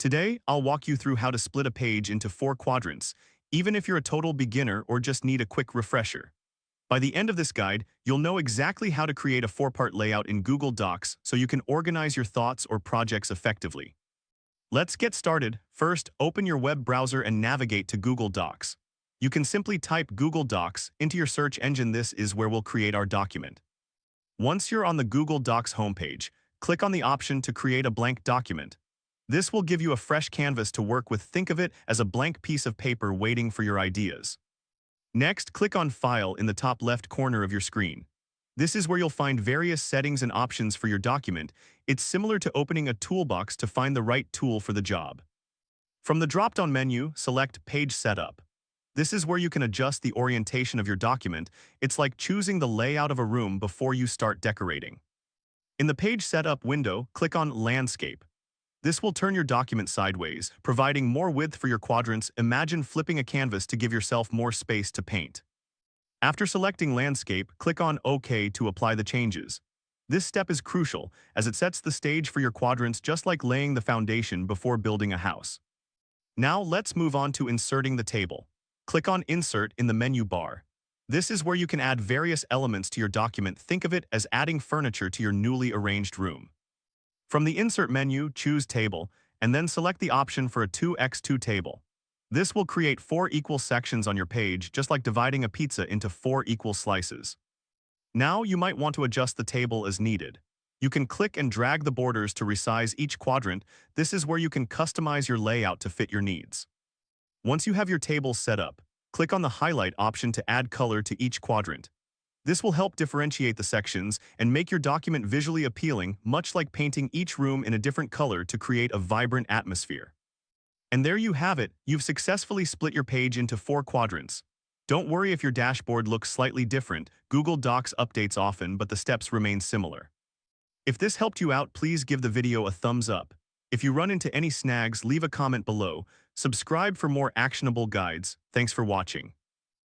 Today, I'll walk you through how to split a page into 4 quadrants, even if you're a total beginner or just need a quick refresher. By the end of this guide, you'll know exactly how to create a 4-part layout in Google Docs so you can organize your thoughts or projects effectively. Let's get started. First, open your web browser and navigate to Google Docs. You can simply type Google Docs into your search engine. This is where we'll create our document. Once you're on the Google Docs homepage, click on the option to create a blank document. This will give you a fresh canvas to work with. Think of it as a blank piece of paper waiting for your ideas. Next, click on File in the top left corner of your screen. This is where you'll find various settings and options for your document. It's similar to opening a toolbox to find the right tool for the job. From the drop-down menu, select Page Setup. This is where you can adjust the orientation of your document. It's like choosing the layout of a room before you start decorating. In the Page Setup window, click on Landscape. This will turn your document sideways, providing more width for your quadrants. Imagine flipping a canvas to give yourself more space to paint. After selecting Landscape, click on OK to apply the changes. This step is crucial as it sets the stage for your quadrants, just like laying the foundation before building a house. Now let's move on to inserting the table. Click on Insert in the menu bar. This is where you can add various elements to your document. Think of it as adding furniture to your newly arranged room. From the Insert menu, choose Table, and then select the option for a 2x2 table. This will create 4 equal sections on your page, just like dividing a pizza into 4 equal slices. Now you might want to adjust the table as needed. You can click and drag the borders to resize each quadrant. This is where you can customize your layout to fit your needs. Once you have your table set up, click on the Highlight option to add color to each quadrant. This will help differentiate the sections and make your document visually appealing, much like painting each room in a different color to create a vibrant atmosphere. And there you have it, you've successfully split your page into 4 quadrants. Don't worry if your dashboard looks slightly different. Google Docs updates often, but the steps remain similar. If this helped you out, please give the video a thumbs up. If you run into any snags, leave a comment below. Subscribe for more actionable guides. Thanks for watching.